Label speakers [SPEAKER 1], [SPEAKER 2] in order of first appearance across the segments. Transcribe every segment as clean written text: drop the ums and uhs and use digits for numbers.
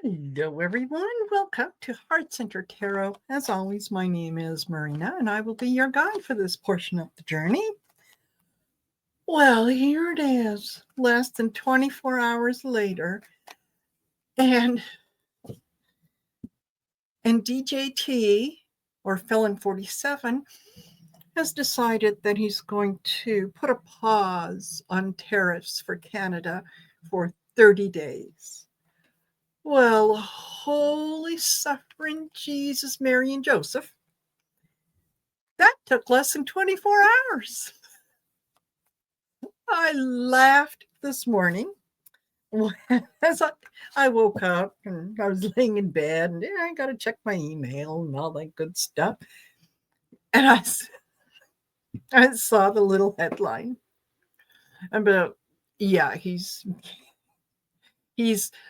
[SPEAKER 1] Hello, everyone. Welcome to Heart Center Tarot. As always, my name is Marina, and I will be your guide for this portion of the journey. Well, here it is, less than 24 hours later, and DJT, or Felon 47, has decided that he's going to put a pause on tariffs for Canada for 30 days. Well, holy suffering Jesus, Mary, and Joseph. That took less than 24 hours. I laughed this morning as I woke up and I was laying in bed and I got to check my email and all that good stuff. And I saw the little headline about, yeah, he's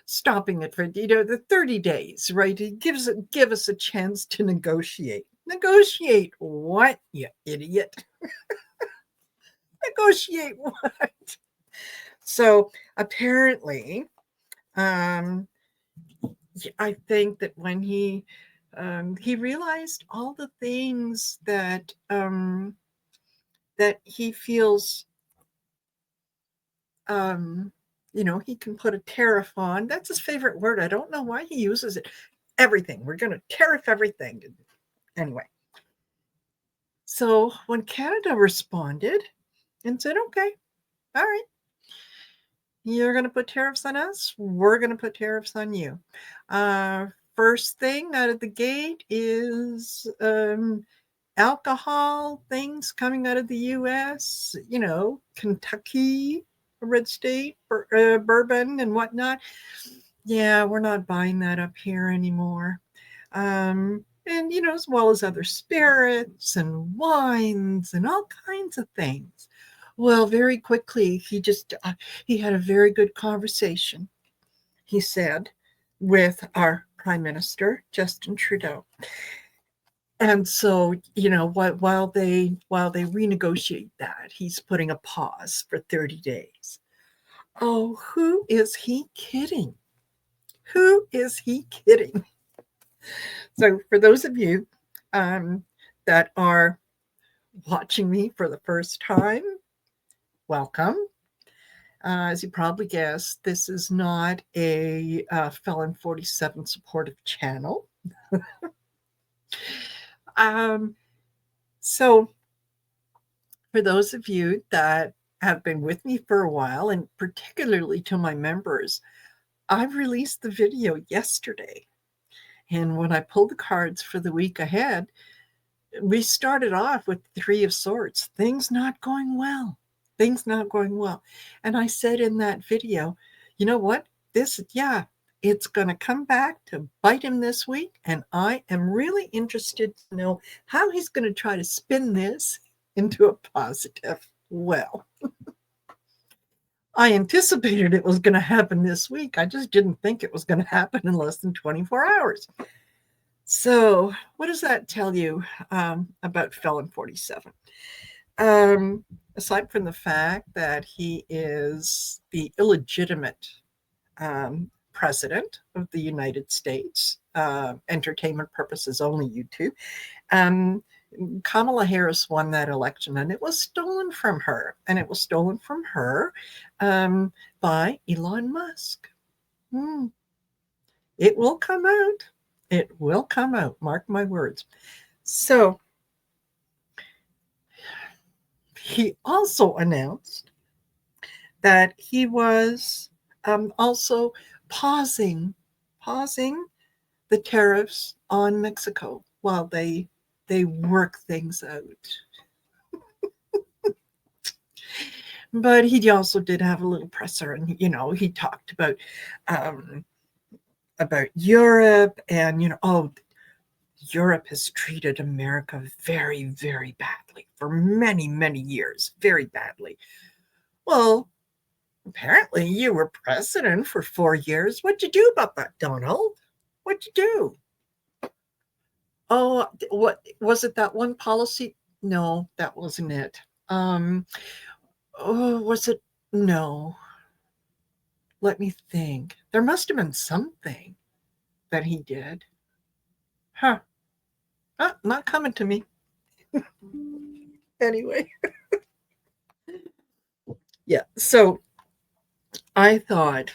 [SPEAKER 1] stopping it for the 30 days, right? He give us a chance to negotiate. Negotiate what, you idiot? Negotiate what? So apparently, I think that when he realized all the things that he feels, he can put a tariff on. That's his favorite word. I don't know why he uses it. Everything. We're going to tariff everything. Anyway, so when Canada responded and said, "Okay, all right, you're going to put tariffs on us. We're going to put tariffs on you." First thing out of the gate is alcohol things coming out of the U.S., Kentucky, a red state, bourbon and whatnot. Yeah, we're not buying that up here anymore. And, as well as other spirits and wines and all kinds of things. Well, very quickly, he had a very good conversation, he said, with our Prime Minister, Justin Trudeau. And so, while they renegotiate that, he's putting a pause for 30 days. Oh, who is he kidding? Who is he kidding? So, for those of you that are watching me for the first time, welcome. As you probably guessed, this is not a Felon 47 supportive channel. So, for those of you that have been with me for a while, and particularly to my members, I've released the video yesterday. And when I pulled the cards for the week ahead, we started off with the Three of Swords. Things not going well. Things not going well. And I said in that video, you know what? It's going to come back to bite him this week. And I am really interested to know how he's going to try to spin this into a positive. Well, I anticipated it was going to happen this week. I just didn't think it was going to happen in less than 24 hours. So, what does that tell you about Felon 47? Aside from the fact that he is the illegitimate president of the United States, entertainment purposes only, YouTube, Kamala Harris won that election, and it was stolen from her. And it was stolen from her by Elon Musk. It will come out. It will come out. Mark my words. So he also announced that he was also pausing the tariffs on Mexico while they work things out. But he also did have a little presser, and he talked about Europe, and Europe has treated America very, very badly for many, many years, very badly. Well, apparently you were president for 4 years. What'd you do about that, Donald? What'd you do? Oh, what was it? That one policy? No, that wasn't it. Was it? No. Let me think. There must have been something. that he did. Huh. Not coming to me. Anyway, yeah. So I thought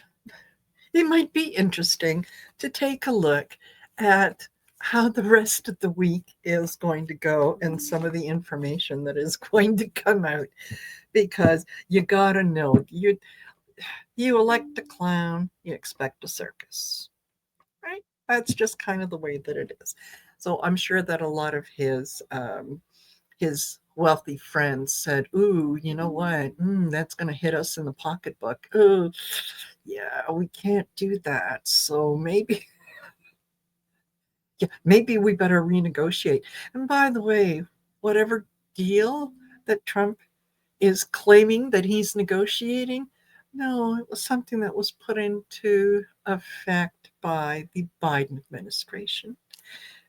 [SPEAKER 1] it might be interesting to take a look at how the rest of the week is going to go and some of the information that is going to come out, because you got to know, you elect a clown, you expect a circus, right? That's just kind of the way that it is. So I'm sure that a lot of his wealthy friends said, "Ooh, you know what? That's going to hit us in the pocketbook. Ooh, yeah, we can't do that. So maybe, yeah, maybe we better renegotiate." And by the way, whatever deal that Trump is claiming that he's negotiating, no, it was something that was put into effect by the Biden administration,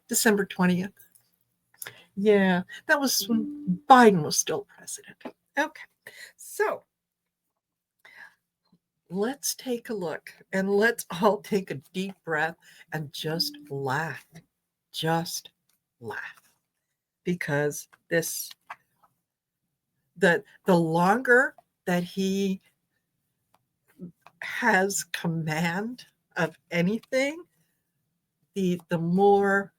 [SPEAKER 1] December 20th. Yeah, that was when Biden was still president. Okay, so let's take a look and let's all take a deep breath and just laugh. Just laugh. Because the longer that he has command of anything, the more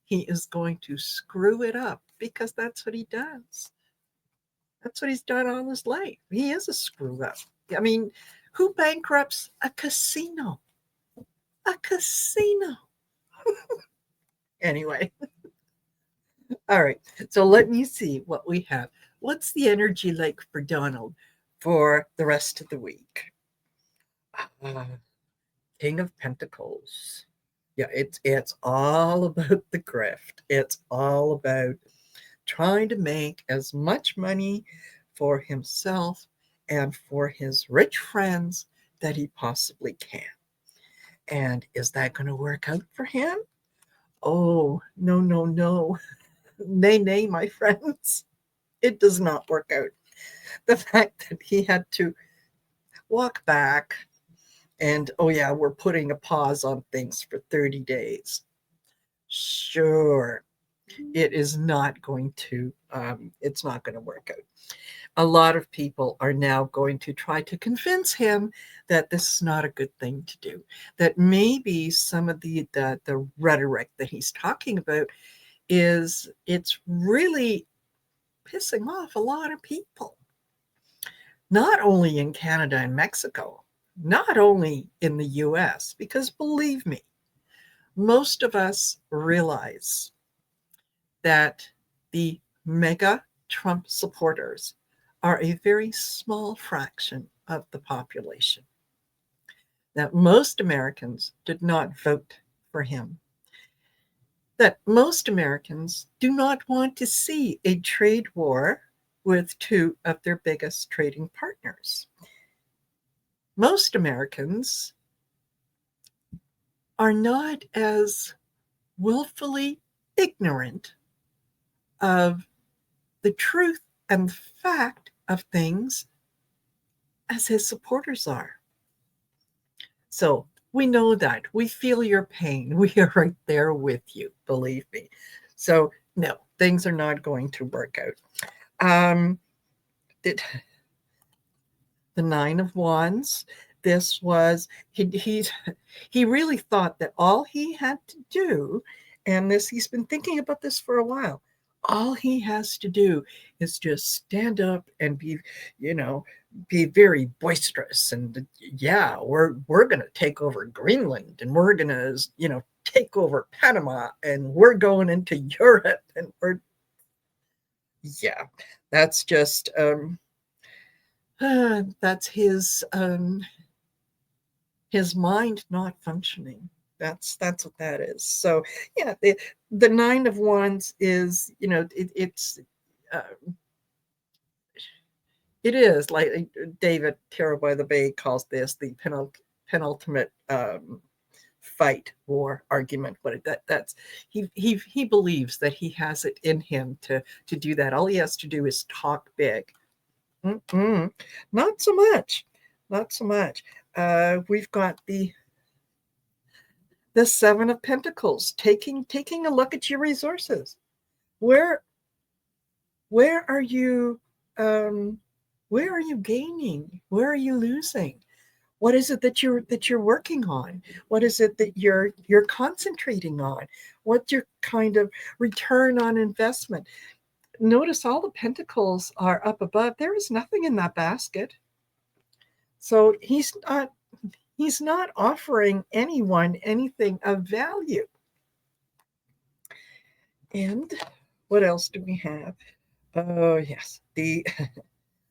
[SPEAKER 1] he is going to screw it up, because that's what he does. That's what he's done all his life. He is a screw up. I mean, who bankrupts a casino? A casino. Anyway, all right. So let me see what we have. What's the energy like for Donald for the rest of the week? Uh, King of Pentacles. Yeah, it's all about the grift. It's all about trying to make as much money for himself and for his rich friends that he possibly can. And is that going to work out for him? Oh, no, no, no. Nay, nay, my friends. It does not work out. The fact that he had to walk back and, oh, yeah, we're putting a pause on things for 30 days. Sure, it is not going to, it's not going to work out. A lot of people are now going to try to convince him that this is not a good thing to do, that maybe some of the rhetoric that he's talking about it's really pissing off a lot of people, not only in Canada and Mexico, not only in the US, because believe me, most of us realize that the mega Trump supporters are a very small fraction of the population, that most Americans did not vote for him, that most Americans do not want to see a trade war with two of their biggest trading partners. Most Americans are not as willfully ignorant of the truth and the fact of things as his supporters are. So we know that. We feel your pain. We are right there with you, believe me. So, no, things are not going to work out. The Nine of Wands. This was, he really thought that all he had to do, and he's been thinking about this for a while, all he has to do is just stand up and be very boisterous, and yeah, we're going to take over Greenland, and we're going to take over Panama, and we're going into Europe, and yeah, that's just that's his mind not functioning. That's what that is. So yeah, the Nine of Wands is, uh, it is like David Tarot by the Bay calls this the penultimate fight, war, argument. But that's he believes that he has it in him to do that. All he has to do is talk big. Mm-mm. Not so much. Not so much. We've got The Seven of Pentacles, taking a look at your resources. Where are you where are you gaining? Where are you losing? What is it that you're working on? What is it that you're concentrating on? What's your kind of return on investment? Notice all the pentacles are up above. There is nothing in that basket. So he's not offering anyone anything of value. And what else do we have? Oh, yes, the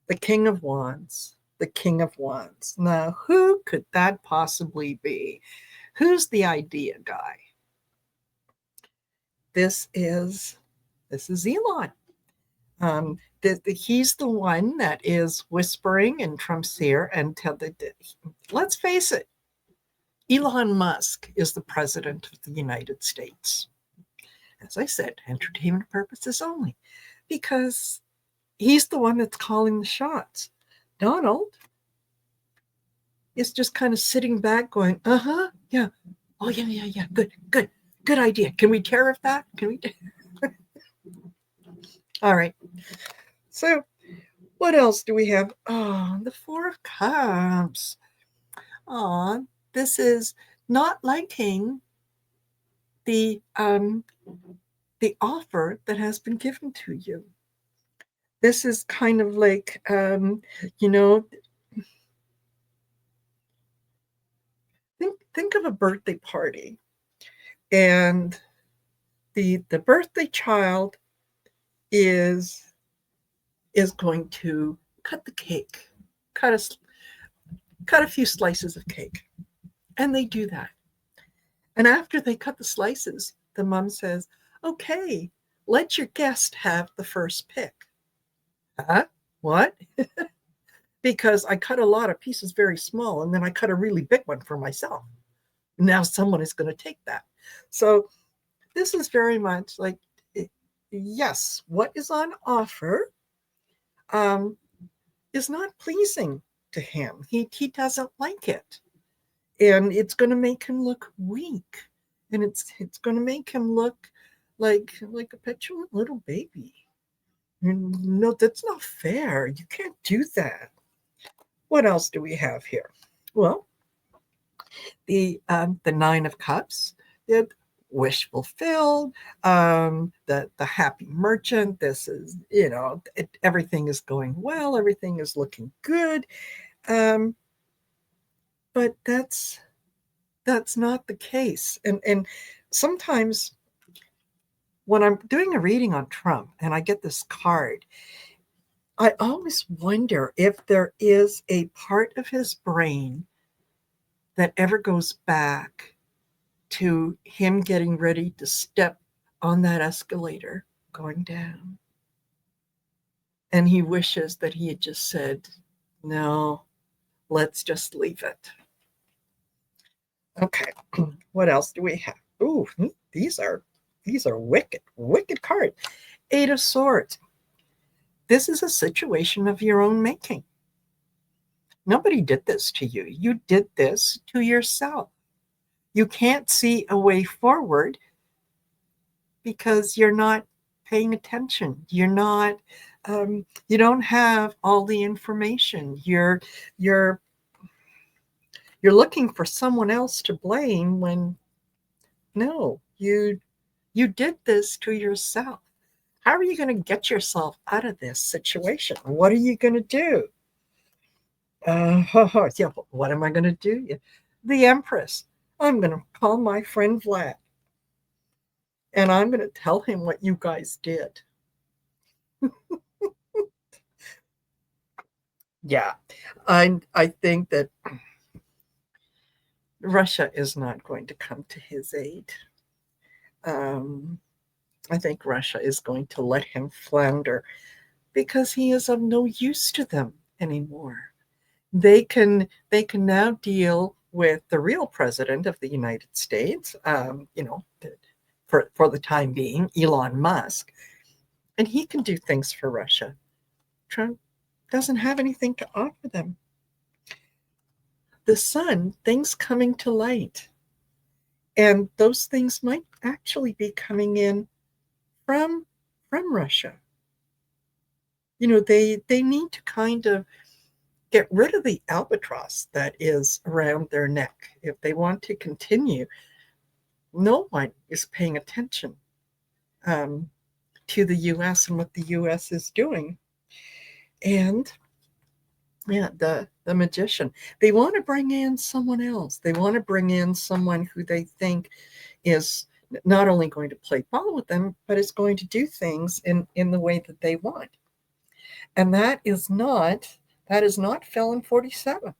[SPEAKER 1] the King of Wands. The King of Wands. Now, who could that possibly be? Who's the idea guy? This is Elon. He's the one that is whispering in Trump's ear and let's face it, Elon Musk is the president of the United States. As I said, entertainment purposes only, because he's the one that's calling the shots. Donald is just kind of sitting back going, yeah, oh yeah, good idea. Can we tariff that? Can we? All right. So what else do we have? Oh, the Four of Cups. Oh, this is not liking the offer that has been given to you. This is kind of like, think of a birthday party, and the birthday child is going to cut the cake, cut a few slices of cake, and they do that. And after they cut the slices, the mom says, "Okay, let your guest have the first pick." Huh? What? Because I cut a lot of pieces very small, and then I cut a really big one for myself. Now someone is going to take that. So this is very much like, yes, what is on offer is not pleasing to him. He doesn't like it. And it's going to make him look weak. And it's going to make him look like a petulant little baby. No, that's not fair. You can't do that. What else do we have here? Well, the Nine of Cups, the wish fulfilled, the happy merchant. This is, everything is going well, everything is looking good, but that's not the case. And sometimes when I'm doing a reading on Trump and I get this card, I always wonder if there is a part of his brain that ever goes back to him getting ready to step on that escalator going down. And he wishes that he had just said, no, let's just leave it. Okay, what else do we have? Ooh, these are wicked cards. Eight of Swords. This is a situation of your own making. Nobody did this to you. You did this to yourself. You can't see a way forward because you're not paying attention. You're not, you don't have all the information. You're looking for someone else to blame when, no, you did this to yourself. How are you going to get yourself out of this situation? What are you going to do? Yeah, what am I going to do? The Empress. I'm going to call my friend Vlad, and I'm going to tell him what you guys did. Yeah, I think that Russia is not going to come to his aid. I think Russia is going to let him flounder because he is of no use to them anymore. They can now deal with the real president of the United States, for the time being, Elon Musk, and he can do things for Russia. Trump doesn't have anything to offer them. The Sun, things coming to light. And those things might actually be coming in from Russia. They need to kind of get rid of the albatross that is around their neck if they want to continue. No one is paying attention um, to the U.S. and what the U.S. is doing. And yeah, the magician. They want to bring in someone else. They want to bring in someone who they think is not only going to play ball with them, but is going to do things in the way that they want. And that is not Felon 47.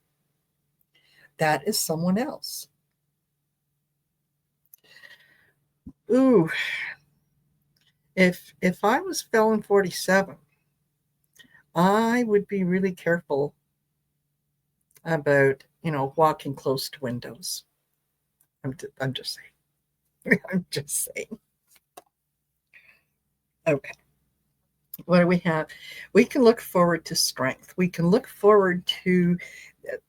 [SPEAKER 1] That is someone else. Ooh, if I was Felon 47, I would be really careful about walking close to windows. I'm just saying. I'm just saying. Okay. What do we have? We can look forward to strength. We can look forward to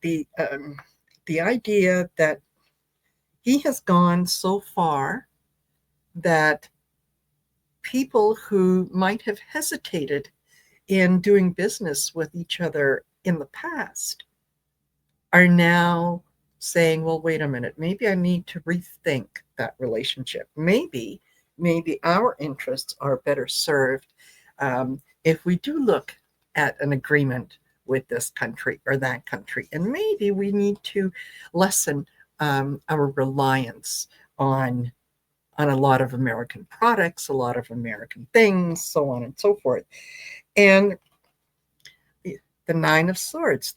[SPEAKER 1] the um, the idea that he has gone so far that people who might have hesitated in doing business with each other in the past are now saying, well, wait a minute, maybe I need to rethink that relationship. Maybe our interests are better served if we do look at an agreement with this country or that country. And maybe we need to lessen our reliance on a lot of American products, a lot of American things, so on and so forth. And the Nine of Swords,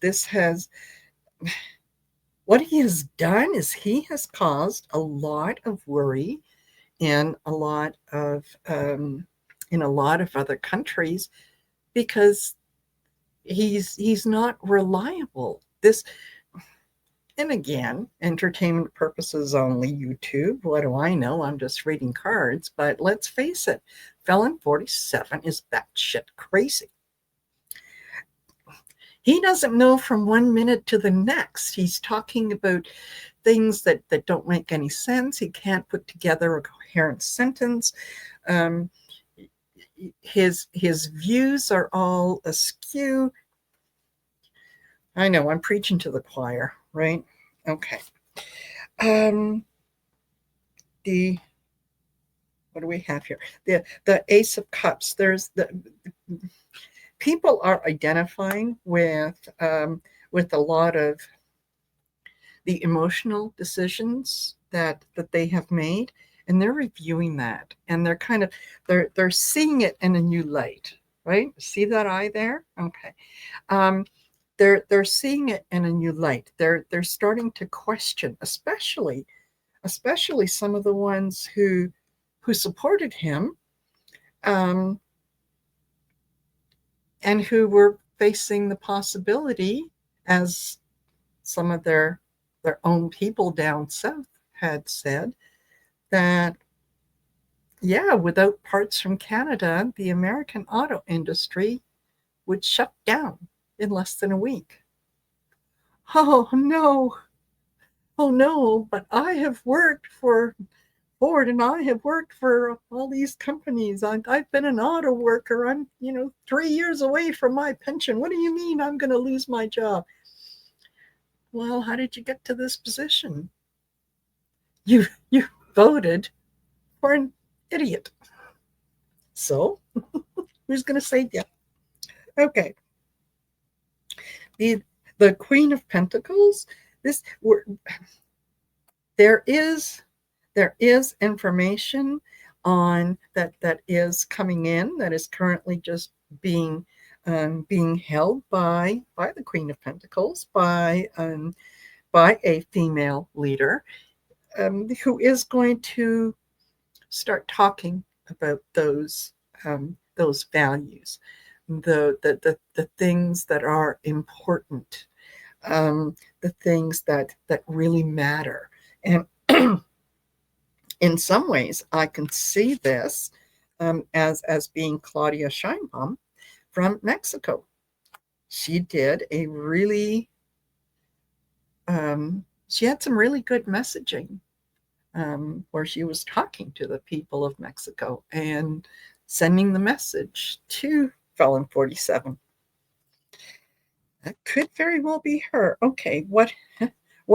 [SPEAKER 1] what he has done is he has caused a lot of worry in a lot of other countries because he's not reliable. And again, entertainment purposes only, YouTube. What do I know? I'm just reading cards. But let's face it, Felon 47 is batshit crazy. He doesn't know from 1 minute to the next. He's talking about things that don't make any sense. He can't put together a coherent sentence. Um, his views are all askew. I know I'm preaching to the choir, right? Okay. The what do we have here? The Ace of Cups. There's the people are identifying with a lot of the emotional decisions that they have made, and they're reviewing that, and they're kind of they're seeing it in a new light, right? See that eye there? Okay. They're seeing it in a new light. They're starting to question, especially some of the ones who supported him, um, and who were facing the possibility, as some of their own people down south had said, that yeah, without parts from Canada, the American auto industry would shut down in less than a week. Oh no, oh no, but I have worked for Ford and I have worked for all these companies. I've been an auto worker. I'm 3 years away from my pension. What do you mean I'm going to lose my job? Well, how did you get to this position? You voted for an idiot. So who's going to say yeah? Okay. The Queen of Pentacles. There is information on that is coming in, that is currently just being held by the Queen of Pentacles, by a female leader, who is going to start talking about those values, the things that are important, the things that really matter. And in some ways, I can see this as being Claudia Sheinbaum from Mexico. She did she had some really good messaging where she was talking to the people of Mexico and sending the message to Felon 47. That could very well be her. Okay, what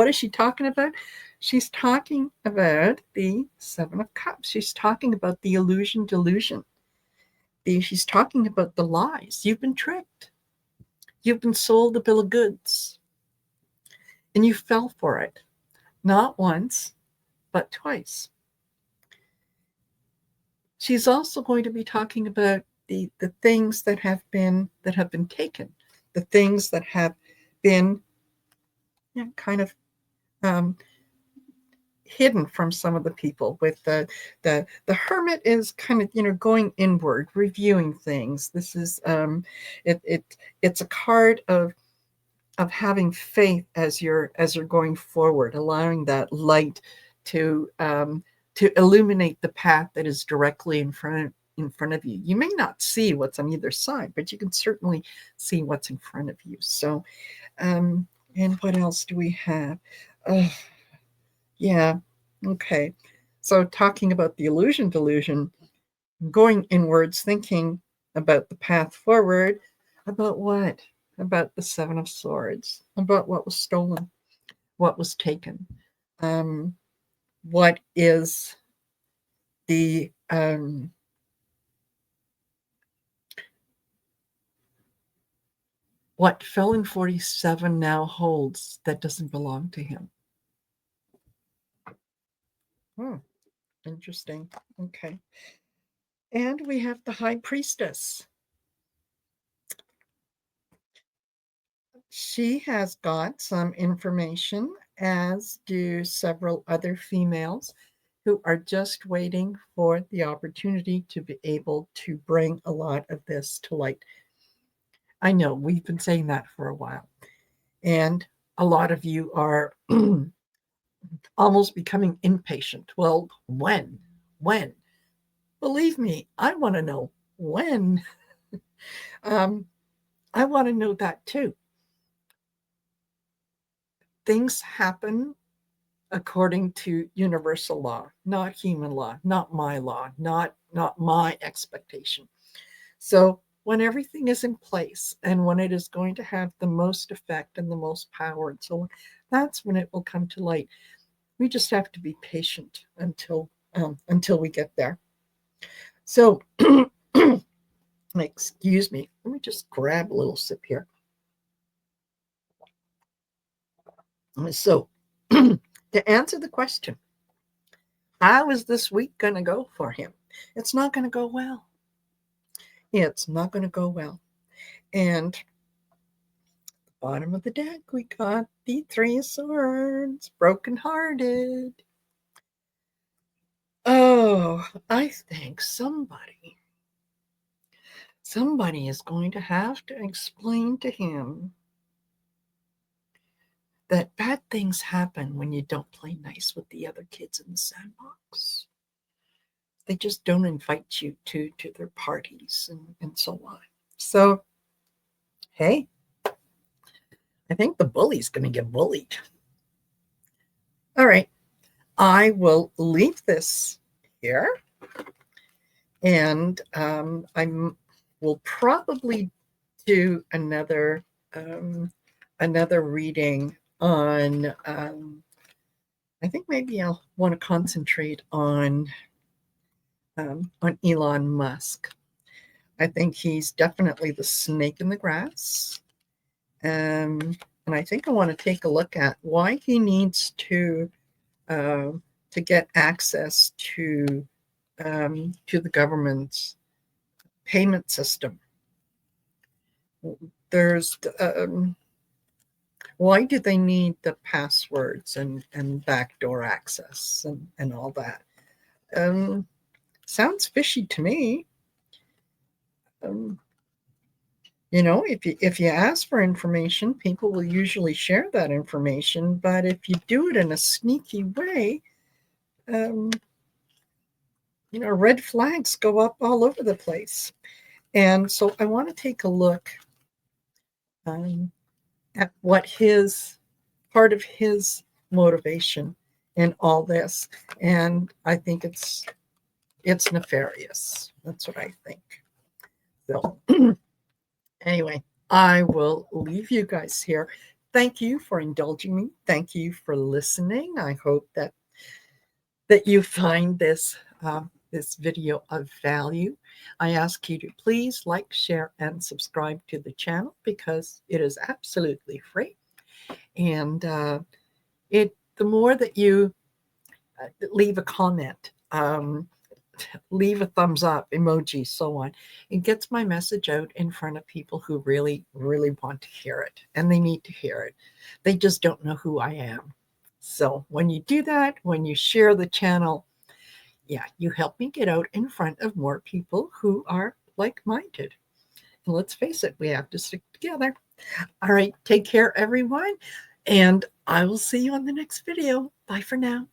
[SPEAKER 1] is she talking about? She's talking about the Seven of Cups. She's talking about the illusion delusion. She's talking about the lies. You've been tricked. You've been sold a bill of goods. And you fell for it. Not once, but twice. She's also going to be talking about the things that have been taken, the things that have been kind of hidden from some of the people. With the hermit is kind of going inward, reviewing things. This is it's a card of having faith as you're going forward, allowing that light to illuminate the path that is directly in front of you. You may not see what's on either side, but you can certainly see what's in front of you. So, and what else do we have? Yeah, okay. So talking about the illusion delusion, going inwards, thinking about the path forward, about what? About the Seven of Swords, about what was stolen, what was taken, what is the what Felon 47 now holds that doesn't belong to him. Interesting. Okay. And we have the High Priestess. She has got some information, as do several other females who are just waiting for the opportunity to be able to bring a lot of this to light. I know we've been saying that for a while, and a lot of you are almost becoming impatient. Well, when? When? Believe me, I want to know when. I want to know that too. Things happen according to universal law, not human law, not my law, not my expectation. So when everything is in place and when it is going to have the most effect and the most power and so on, that's when it will come to light. We just have to be patient until we get there. So excuse me, let me just grab a little sip here. So to answer the question, how is this week going to go for him? It's not going to go well. It's not going to go well. And bottom of the deck, we got the Three of Swords, brokenhearted. Oh, I think somebody is going to have to explain to him that bad things happen when you don't play nice with the other kids in the sandbox. They just don't invite you to their parties and so on. So, hey, I think the bully's going to get bullied. All right, I will leave this here, and I will probably do another reading on. I think maybe I'll want to concentrate on Elon Musk. I think he's definitely the snake in the grass. And I think I want to take a look at why he needs to get access to the government's payment system. There's why do they need the passwords and backdoor access and all that? Sounds fishy to me. If you ask for information, people will usually share that information. But if you do it in a sneaky way, red flags go up all over the place. And so I want to take a look at what part of his motivation in all this. And I think it's nefarious. That's what I think. So anyway, I will leave you guys here. Thank you for indulging me. Thank you for listening. I hope that you find this this video of value. I ask you to please like, share, and subscribe to the channel because it is absolutely free. And the more that you leave a comment, leave a thumbs up, emoji, so on, it gets my message out in front of people who really, really want to hear it, and they need to hear it. They just don't know who I am. So when you do that, when you share the channel, yeah, you help me get out in front of more people who are like-minded. And let's face it, we have to stick together. All right, take care, everyone, and I will see you on the next video. Bye for now.